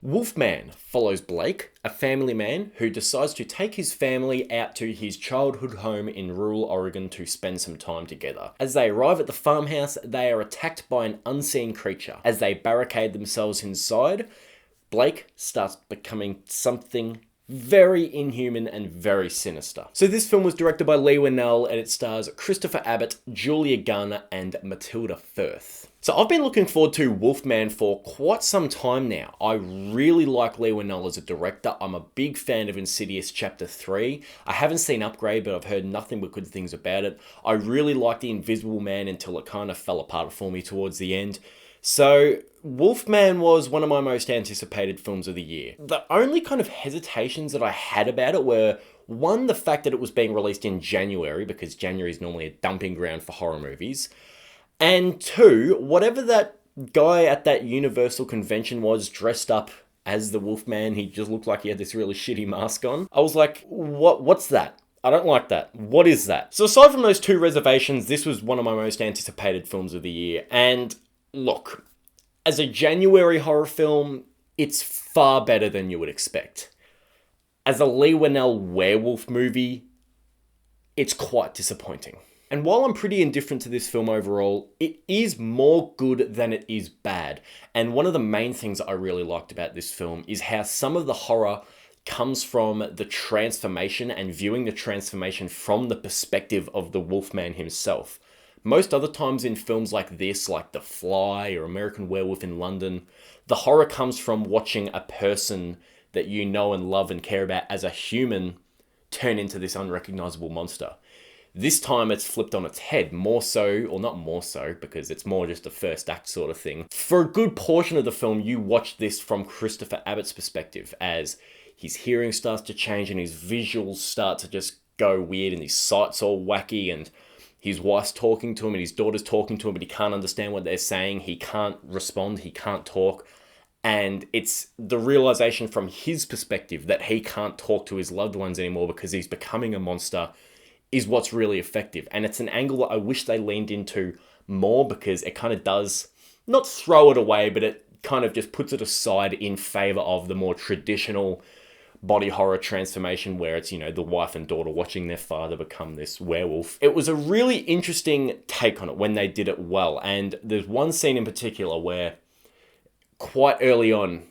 Wolfman follows Blake, a family man who decides to take his family out to his childhood home in rural Oregon to spend some time together. As they arrive at the farmhouse, they are attacked by an unseen creature. As they barricade themselves inside, Blake starts becoming something very inhuman and very sinister. So this film was directed by Leigh Whannell and it stars Christopher Abbott, Julia Garner, and Matilda Firth. So I've been looking forward to Wolfman for quite some time now. I really like Leigh Whannell as a director. I'm a big fan of Insidious Chapter 3. I haven't seen Upgrade, but I've heard nothing but good things about it. I really liked The Invisible Man until it kind of fell apart for me towards the end. So Wolfman was one of my most anticipated films of the year. The only kind of hesitations that I had about it were, one, the fact that it was being released in January, because January is normally a dumping ground for horror movies. And two, whatever that guy at that Universal convention was dressed up as the Wolfman, he just looked like he had this really shitty mask on. I was like, what's that? I don't like that. What is that? So aside from those two reservations, this was one of my most anticipated films of the year. And look, as a January horror film, it's far better than you would expect. As a Leigh Whannell werewolf movie, it's quite disappointing. And while I'm pretty indifferent to this film overall, it is more good than it is bad. And one of the main things that I really liked about this film is how some of the horror comes from the transformation and viewing the transformation from the perspective of the Wolfman himself. Most other times in films like this, like The Fly or American Werewolf in London, the horror comes from watching a person that you know and love and care about as a human turn into this unrecognizable monster. This time it's flipped on its head, more so, or not more so, because it's more just a first act sort of thing. For a good portion of the film, you watch this from Christopher Abbott's perspective, as his hearing starts to change and his visuals start to just go weird and his sight's all wacky and his wife's talking to him and his daughter's talking to him, but he can't understand what they're saying. He can't respond. He can't talk. And it's the realization from his perspective that he can't talk to his loved ones anymore because he's becoming a monster is what's really effective. And it's an angle that I wish they leaned into more, because it kind of does not throw it away, but it kind of just puts it aside in favor of the more traditional body horror transformation where it's, the wife and daughter watching their father become this werewolf. It was a really interesting take on it when they did it well. And there's one scene in particular where quite early on,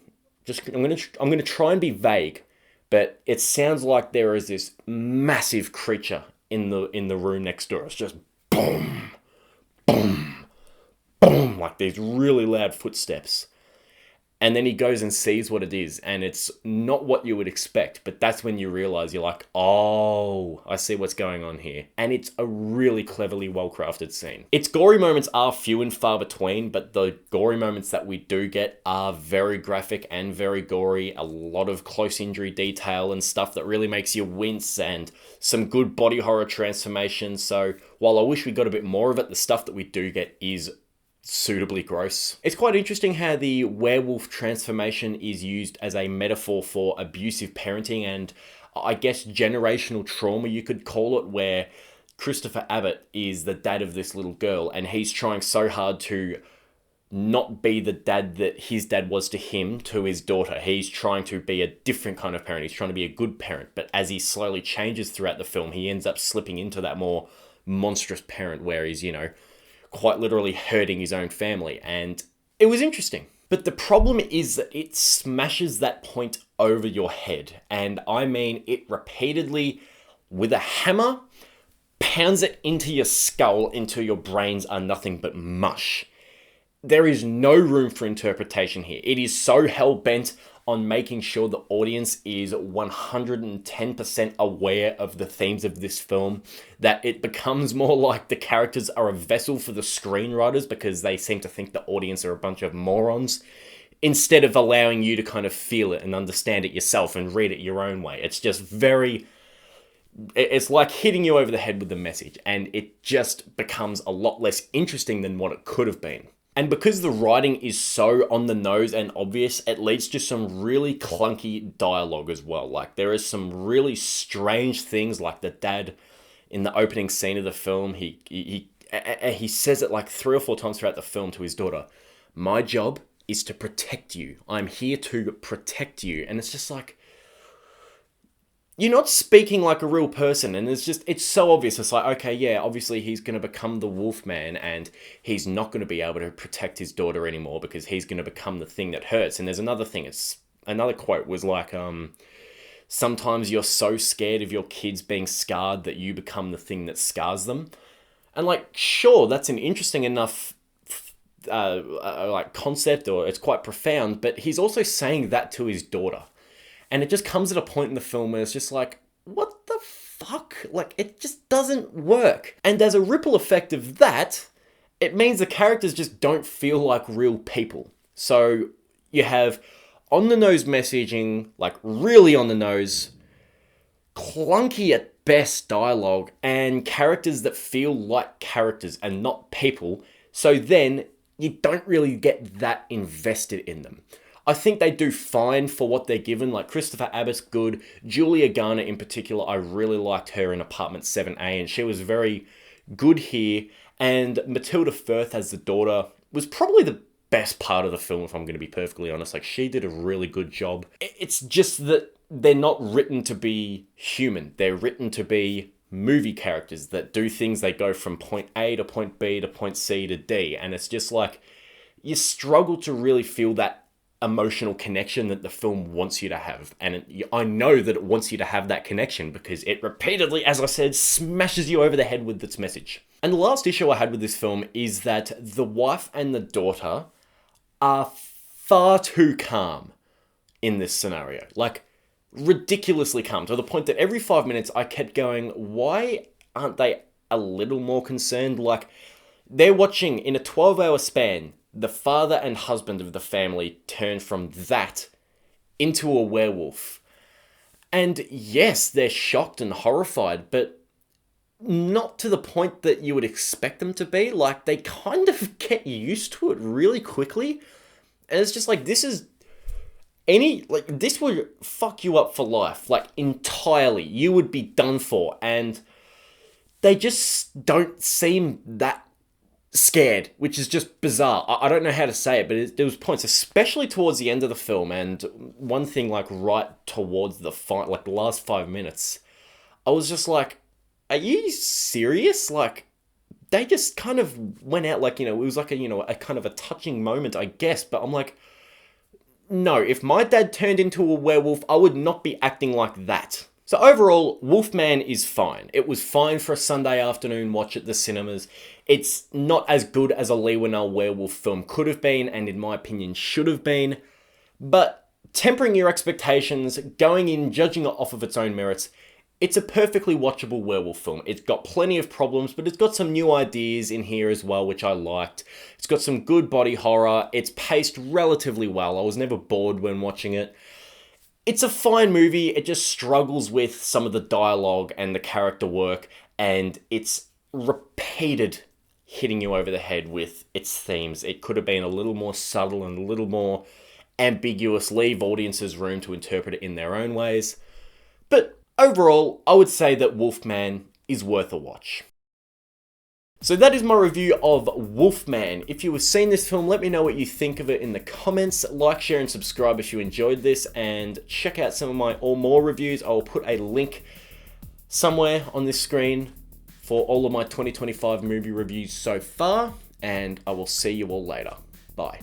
I'm going to try and be vague, but it sounds like there is this massive creature in the room next door. It's just boom, boom, boom, like these really loud footsteps. And then he goes and sees what it is, and it's not what you would expect, but that's when you realize, you're like, oh, I see what's going on here. And it's a really cleverly well-crafted scene. Its gory moments are few and far between, but the gory moments that we do get are very graphic and very gory. A lot of close injury detail and stuff that really makes you wince, and some good body horror transformation. So while I wish we got a bit more of it, the stuff that we do get is suitably gross. It's quite interesting how the werewolf transformation is used as a metaphor for abusive parenting and I guess generational trauma, you could call it, where Christopher Abbott is the dad of this little girl and he's trying so hard to not be the dad that his dad was to him, to his daughter. He's trying to be a different kind of parent. He's trying to be a good parent, but as he slowly changes throughout the film, he ends up slipping into that more monstrous parent where he's, quite literally hurting his own family. And it was interesting. But the problem is that it smashes that point over your head. And I mean, it repeatedly, with a hammer, pounds it into your skull until your brains are nothing but mush. There is no room for interpretation here. It is so hell-bent on making sure the audience is 110% aware of the themes of this film that it becomes more like the characters are a vessel for the screenwriters because they seem to think the audience are a bunch of morons, instead of allowing you to kind of feel it and understand it yourself and read it your own way. It's just it's like hitting you over the head with the message, and it just becomes a lot less interesting than what it could have been. And because the writing is so on the nose and obvious, it leads to some really clunky dialogue as well. Like, there is some really strange things, like the dad in the opening scene of the film, he says it like 3 or 4 times throughout the film to his daughter, "My job is to protect you. I'm here to protect you. And it's just like, you're not speaking like a real person. And it's so obvious. It's like, okay, yeah, obviously he's going to become the Wolfman and he's not going to be able to protect his daughter anymore because he's going to become the thing that hurts. And there's another thing. Another quote was like, sometimes you're so scared of your kids being scarred that you become the thing that scars them. And like, sure, that's an interesting enough like concept, or it's quite profound, but he's also saying that to his daughter. And it just comes at a point in the film where it's just like, what the fuck? Like, it just doesn't work. And as a ripple effect of that, it means the characters just don't feel like real people. So you have on-the-nose messaging, like really on-the-nose, clunky at best dialogue, and characters that feel like characters and not people. So then you don't really get that invested in them. I think they do fine for what they're given. Like Christopher Abbott's good. Julia Garner in particular, I really liked her in Apartment 7A, and she was very good here. And Matilda Firth as the daughter was probably the best part of the film, if I'm going to be perfectly honest. Like, she did a really good job. It's just that they're not written to be human. They're written to be movie characters that do things. They go from point A to point B to point C to D. And it's just like, you struggle to really feel that emotional connection that the film wants you to have. And I know that it wants you to have that connection because it repeatedly, as I said, smashes you over the head with its message. And the last issue I had with this film is that the wife and the daughter are far too calm in this scenario. Like, ridiculously calm, to the point that every 5 minutes I kept going, why aren't they a little more concerned? Like, they're watching in a 12-hour span, the father and husband of the family turn from that into a werewolf. And yes, they're shocked and horrified, but not to the point that you would expect them to be. Like, they kind of get used to it really quickly. And it's just like, this would fuck you up for life. Like, entirely. You would be done for. And they just don't seem that scared, which is just bizarre. I don't know how to say it, but there was points, especially towards the end of the film, and one thing, like, right towards the fight, like the last 5 minutes, I was just like, are you serious? Like, they just kind of went out, like, it was like a kind of a touching moment, I guess, but I'm like, no, if my dad turned into a werewolf, I would not be acting like that. So overall, Wolfman is fine. It was fine for a Sunday afternoon watch at the cinemas. It's not as good as a Leigh Whannell werewolf film could have been, and in my opinion should have been. But tempering your expectations, going in, judging it off of its own merits, it's a perfectly watchable werewolf film. It's got plenty of problems, but it's got some new ideas in here as well, which I liked. It's got some good body horror. It's paced relatively well. I was never bored when watching it. It's a fine movie. It just struggles with some of the dialogue and the character work, and it's repeated hitting you over the head with its themes. It could have been a little more subtle and a little more ambiguous, leave audiences room to interpret it in their own ways. But overall, I would say that Wolfman is worth a watch. So that is my review of Wolfman. If you have seen this film, let me know what you think of it in the comments. Like, share, and subscribe if you enjoyed this, and check out some of my or more reviews. I will put a link somewhere on this screen for all of my 2025 movie reviews so far, and I will see you all later. Bye.